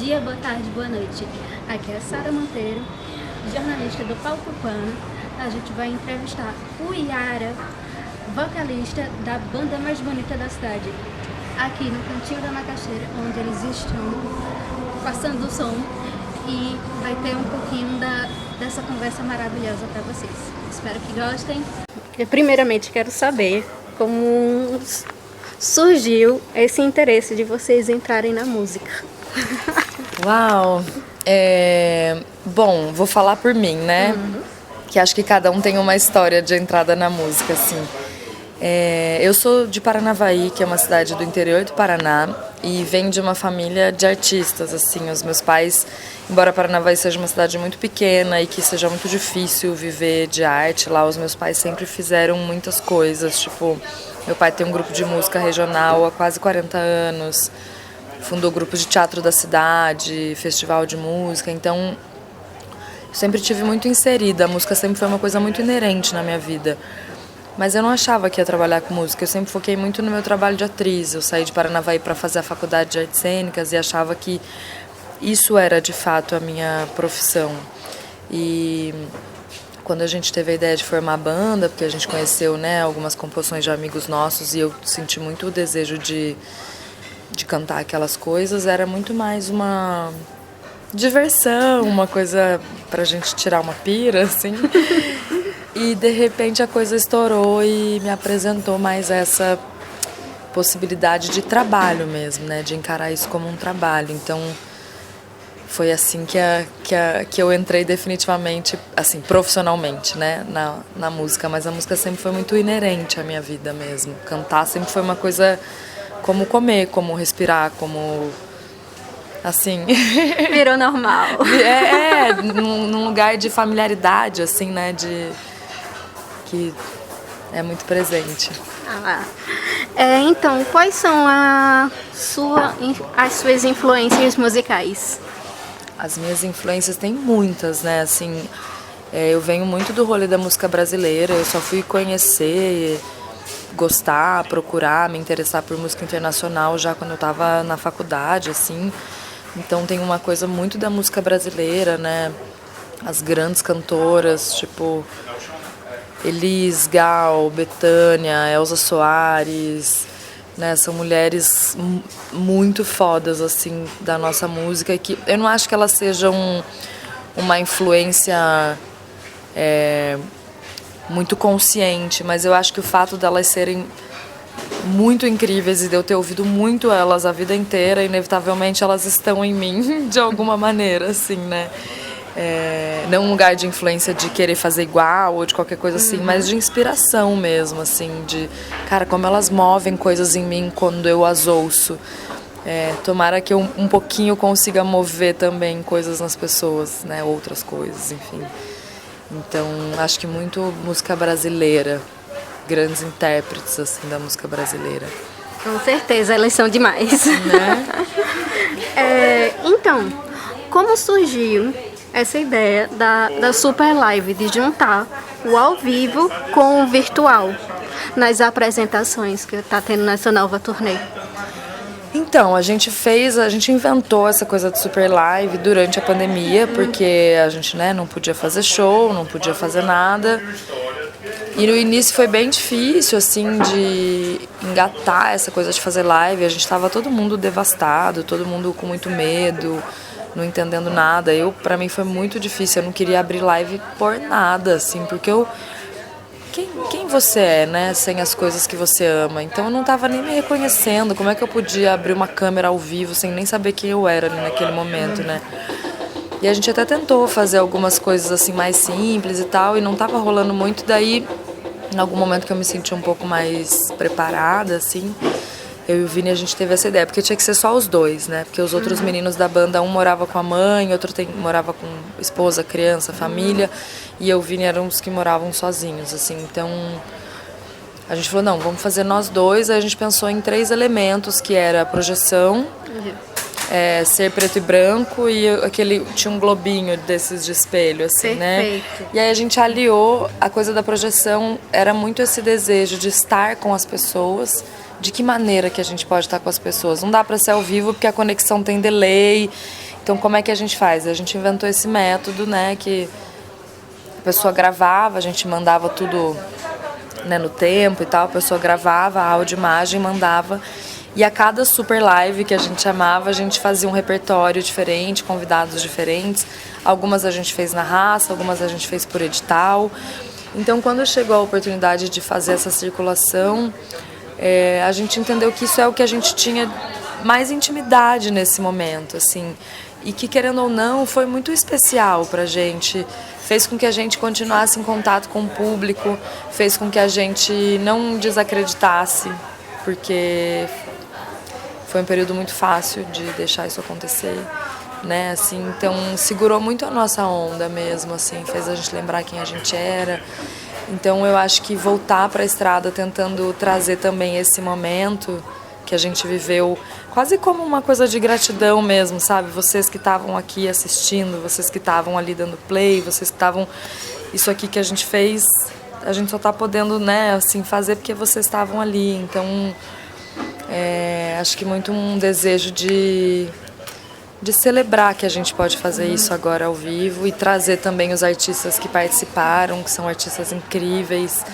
dia, boa tarde, boa noite. Aqui é a Sara Monteiro, jornalista do Palco Pan. A gente vai entrevistar o Yara, vocalista da banda mais bonita da cidade, aqui no Cantinho da Macaxeira, onde eles estão passando o som, e vai ter um pouquinho dessa conversa maravilhosa para vocês. Espero que gostem. Eu, primeiramente, quero saber como surgiu esse interesse de vocês entrarem na música. Uau! Bom, vou falar por mim, né? Que acho que cada um tem uma história de entrada na música, assim. Eu sou de Paranavaí, que é uma cidade do interior do Paraná, e venho de uma família de artistas, assim. Os meus pais, embora Paranavaí seja uma cidade muito pequena e que seja muito difícil viver de arte lá, os meus pais sempre fizeram muitas coisas. Tipo, meu pai tem um grupo de música regional há quase 40 anos, fundou grupo de teatro da cidade, festival de música, então eu sempre tive muito inserida, a música sempre foi uma coisa muito inerente na minha vida. Mas eu não achava que ia trabalhar com música, eu sempre foquei muito no meu trabalho de atriz. Eu saí de Paranavaí para fazer a faculdade de artes cênicas e achava que isso era de fato a minha profissão. E quando a gente teve a ideia de formar a banda, porque a gente conheceu, né, algumas composições de amigos nossos e eu senti muito o desejo de cantar aquelas coisas, era muito mais uma diversão, uma coisa pra gente tirar uma pira, assim. E de repente a coisa estourou e me apresentou mais essa possibilidade de trabalho mesmo, né, de encarar isso como um trabalho. Então foi assim que eu entrei definitivamente, assim, profissionalmente, né, na música. Mas a música sempre foi muito inerente à minha vida mesmo. Cantar sempre foi uma coisa como comer, como respirar, como, assim... Virou normal. Num lugar de familiaridade, assim, né, que é muito presente. Então, quais são as suas influências musicais? As minhas influências têm muitas, né, assim, eu venho muito do rolê da música brasileira, eu só fui conhecer, gostar, procurar, me interessar por música internacional já quando eu estava na faculdade, assim. Então tem uma coisa muito da música brasileira, né? As grandes cantoras, tipo Elis, Gal, Bethânia, Elza Soares, né? São mulheres muito fodas, assim, da nossa música, que eu não acho que elas sejam uma influência muito consciente, mas eu acho que o fato delas serem muito incríveis e de eu ter ouvido muito elas a vida inteira, inevitavelmente elas estão em mim de alguma maneira, assim, né? Não um lugar de influência de querer fazer igual ou de qualquer coisa assim, mas de inspiração mesmo, assim, de, cara, como elas movem coisas em mim quando eu as ouço. Tomara que eu um pouquinho consiga mover também coisas nas pessoas, né? Outras coisas, enfim. Então, acho que muito música brasileira, grandes intérpretes, assim, da música brasileira. Com certeza, elas são demais. Né? Então, como surgiu essa ideia da Super Live, de juntar o ao vivo com o virtual nas apresentações que está tendo nessa nova turnê? Então, a gente inventou essa coisa de Super Live durante a pandemia, porque a gente, né, não podia fazer show, não podia fazer nada. E no início foi bem difícil, assim, de engatar essa coisa de fazer live. A gente estava todo mundo devastado, todo mundo com muito medo, não entendendo nada. Pra mim foi muito difícil, eu não queria abrir live por nada, assim, porque quem você é, né, sem as coisas que você ama? Então eu não estava nem me reconhecendo. Como é que eu podia abrir uma câmera ao vivo sem nem saber quem eu era ali naquele momento, né? E a gente até tentou fazer algumas coisas assim mais simples e tal, e não estava rolando muito. Daí, em algum momento que eu me senti um pouco mais preparada, assim, eu e o Vini, a gente teve essa ideia, porque tinha que ser só os dois, né? Porque os outros meninos da banda, um morava com a mãe, outro morava com esposa, criança, família, e eu e o Vini eram os que moravam sozinhos, assim. Então, a gente falou, não, vamos fazer nós dois. Aí a gente pensou em 3 elementos, que era a projeção, ser preto e branco, e tinha um globinho desses de espelho, assim, Perfeito. né? E aí a gente aliou, a coisa da projeção era muito esse desejo de estar com as pessoas. De que maneira que a gente pode estar com as pessoas? Não dá para ser ao vivo porque a conexão tem delay, Então, como é que a gente faz? A gente inventou esse método, né, que a pessoa gravava, a gente mandava tudo, né, no tempo e tal, a pessoa gravava áudio, imagem, mandava. E a cada super live que a gente chamava, a gente fazia um repertório diferente, convidados diferentes. Algumas a gente fez na raça, algumas a gente fez por edital. Então, quando chegou a oportunidade de fazer essa circulação, a gente entendeu que isso é o que a gente tinha mais intimidade nesse momento, assim. E que, querendo ou não, foi muito especial pra gente. Fez com que a gente continuasse em contato com o público, fez com que a gente não desacreditasse, porque foi um período muito fácil de deixar isso acontecer, né? Assim, então segurou muito a nossa onda mesmo, assim, fez a gente lembrar quem a gente era. Então eu acho que voltar para a estrada tentando trazer também esse momento que a gente viveu quase como uma coisa de gratidão mesmo, sabe? Vocês que estavam aqui assistindo, vocês que estavam ali dando play, vocês que estavam... Isso aqui que a gente fez, a gente só tá podendo, né, assim, fazer porque vocês estavam ali. Então, acho que muito um desejo de celebrar que a gente pode fazer isso agora ao vivo e trazer também os artistas que participaram, que são artistas incríveis.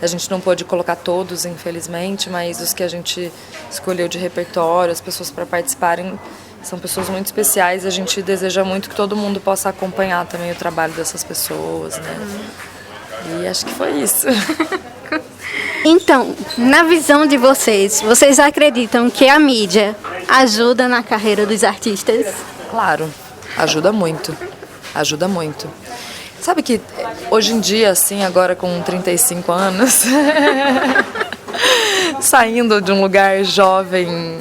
A gente não pôde colocar todos, infelizmente, mas os que a gente escolheu de repertório, as pessoas para participarem, são pessoas muito especiais. A gente deseja muito que todo mundo possa acompanhar também o trabalho dessas pessoas, né? E acho que foi isso. Então, na visão de vocês, vocês acreditam que a mídia ajuda na carreira dos artistas? Claro, ajuda muito. Ajuda muito. Sabe que hoje em dia, assim, agora com 35 anos, saindo de um lugar jovem,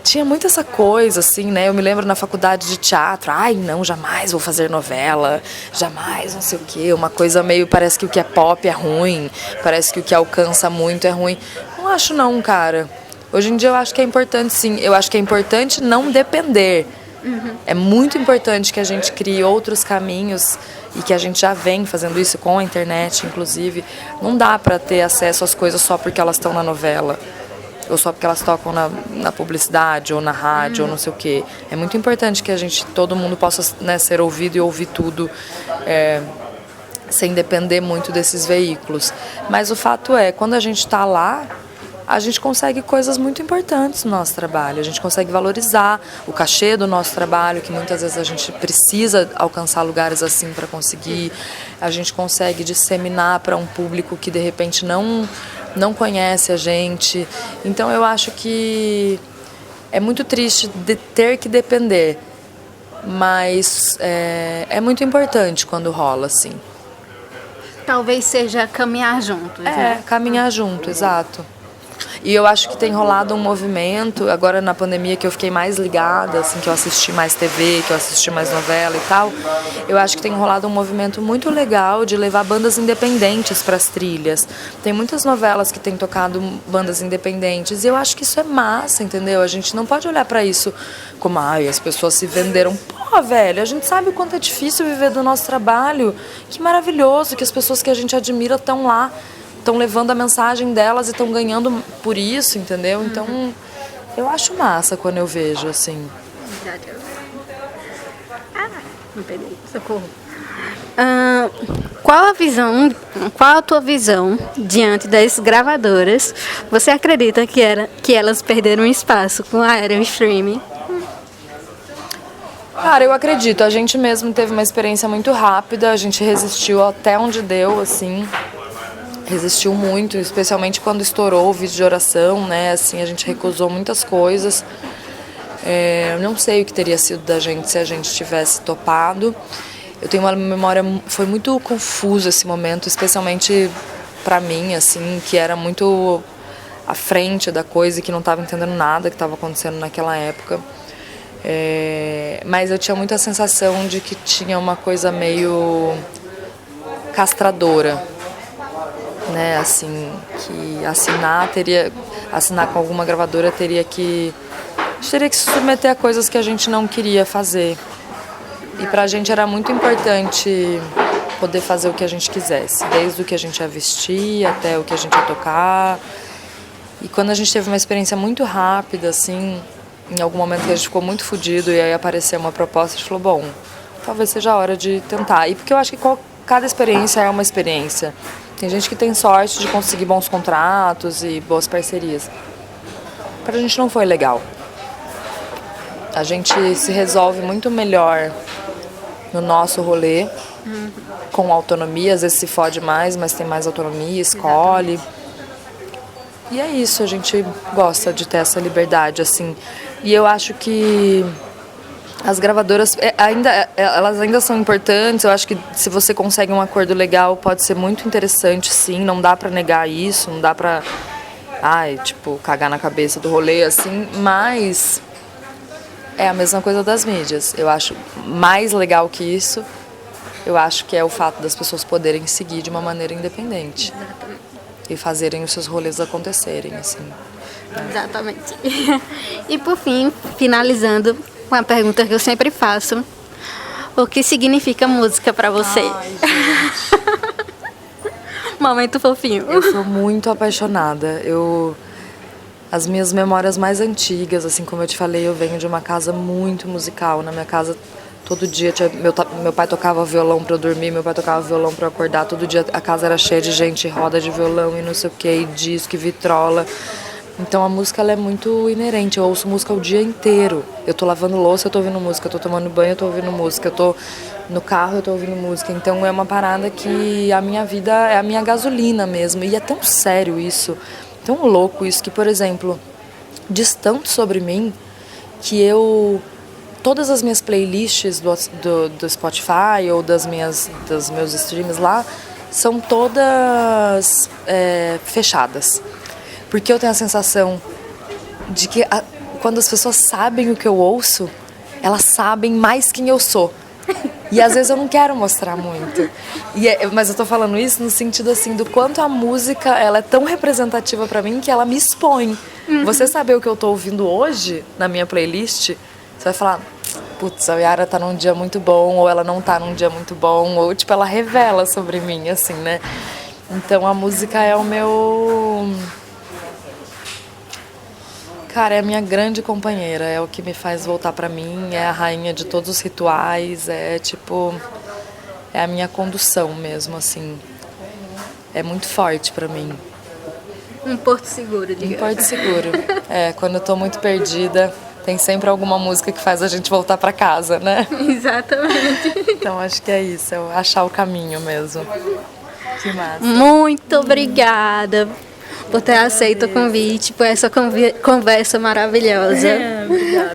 tinha muito essa coisa, assim, né? Eu me lembro na faculdade de teatro, ai, não, jamais vou fazer novela, jamais não sei o quê, uma coisa meio, parece que o que é pop é ruim, parece que o que alcança muito é ruim. Não acho não, cara. Hoje em dia eu acho que é importante, sim. Eu acho que é importante não depender. É muito importante que a gente crie outros caminhos e que a gente já vem fazendo isso com a internet, inclusive. Não dá pra ter acesso às coisas só porque elas estão na novela. Ou só porque elas tocam na publicidade, ou na rádio, ou não sei o quê. É muito importante que todo mundo possa, né, ser ouvido e ouvir tudo, sem depender muito desses veículos. Mas o fato é, quando a gente está lá, a gente consegue coisas muito importantes no nosso trabalho. A gente consegue valorizar o cachê do nosso trabalho, que muitas vezes a gente precisa alcançar lugares assim para conseguir. A gente consegue disseminar para um público que de repente não conhece a gente. Então eu acho que é muito triste de ter que depender, mas é muito importante quando rola, assim. Talvez seja caminhar juntos, né? Caminhar junto, exato. E eu acho que tem rolado um movimento, agora na pandemia que eu fiquei mais ligada, assim, que eu assisti mais TV, que eu assisti mais novela e tal, eu acho que tem rolado um movimento muito legal de levar bandas independentes para as trilhas. Tem muitas novelas que têm tocado bandas independentes e eu acho que isso é massa, entendeu? A gente não pode olhar para isso como, as pessoas se venderam. Pô, velho, a gente sabe o quanto é difícil viver do nosso trabalho. Que maravilhoso que as pessoas que a gente admira estão lá, estão levando a mensagem delas e estão ganhando por isso, entendeu? Então, eu acho massa quando eu vejo, assim. Peraí, socorro. Qual a tua visão diante das gravadoras? Você acredita que elas perderam espaço com a era streaming? Cara, eu acredito. A gente mesmo teve uma experiência muito rápida, a gente resistiu até onde deu, assim. Resistiu muito, especialmente quando estourou o vídeo de oração, né? Assim, a gente recusou muitas coisas. Eu não sei o que teria sido da gente se a gente tivesse topado. Eu tenho uma memória, foi muito confuso esse momento, especialmente pra mim, assim, que era muito à frente da coisa e que não estava entendendo nada que estava acontecendo naquela época. Mas eu tinha muita sensação de que tinha uma coisa meio castradora, né, assim, que assinar com alguma gravadora teria que se submeter a coisas que a gente não queria fazer. E pra gente era muito importante poder fazer o que a gente quisesse, desde o que a gente ia vestir até o que a gente ia tocar. E quando a gente teve uma experiência muito rápida, assim, em algum momento que a gente ficou muito fudido e aí apareceu uma proposta, a gente falou, bom, talvez seja a hora de tentar. E porque eu acho que cada experiência é uma experiência. Tem gente que tem sorte de conseguir bons contratos e boas parcerias. Pra gente não foi legal. A gente se resolve muito melhor no nosso rolê, com autonomia, às vezes se fode mais, mas tem mais autonomia, escolhe. Exatamente. E é isso, a gente gosta de ter essa liberdade, assim. E eu acho que as gravadoras, elas ainda são importantes. Eu acho que se você consegue um acordo legal, pode ser muito interessante, sim. Não dá pra negar isso, não dá pra, cagar na cabeça do rolê, assim. Mas é a mesma coisa das mídias. Eu acho mais legal que isso, eu acho que é o fato das pessoas poderem seguir de uma maneira independente. Exatamente. E fazerem os seus rolês acontecerem, assim. Exatamente. E por fim, finalizando com a pergunta que eu sempre faço: o que significa música pra você? Ai, gente. Momento fofinho. Eu sou muito apaixonada. As minhas memórias mais antigas, assim como eu te falei, eu venho de uma casa muito musical. Na minha casa, todo dia, meu pai tocava violão pra eu dormir, meu pai tocava violão pra eu acordar. Todo dia a casa era cheia de gente, roda de violão e não sei o que, e disco, e vitrola. Então a música, ela é muito inerente. Eu ouço música o dia inteiro. Eu tô lavando louça, eu tô ouvindo música. Eu tô tomando banho, eu tô ouvindo música. Eu tô no carro, eu tô ouvindo música. Então é uma parada que a minha vida é a minha gasolina mesmo. E é tão sério isso, tão louco isso, que, por exemplo, diz tanto sobre mim que todas as minhas playlists do Spotify ou dos meus streams lá são todas fechadas. Porque eu tenho a sensação de que quando as pessoas sabem o que eu ouço, elas sabem mais quem eu sou. E às vezes eu não quero mostrar muito. Mas eu tô falando isso no sentido assim, do quanto a música, ela é tão representativa pra mim que ela me expõe. Você saber o que eu tô ouvindo hoje na minha playlist, você vai falar, putz, a Yara tá num dia muito bom, ou ela não tá num dia muito bom, ou tipo, ela revela sobre mim, assim, né? Então a música é o meu... Cara, é a minha grande companheira, é o que me faz voltar pra mim, é a rainha de todos os rituais, é a minha condução mesmo, assim. É muito forte pra mim. Um porto seguro, digamos. Um porto seguro. Quando eu tô muito perdida, tem sempre alguma música que faz a gente voltar pra casa, né? Exatamente. Então acho que é isso, é achar o caminho mesmo. Que massa. Muito obrigada por ter aceito o convite, por essa conversa maravilhosa. Obrigada.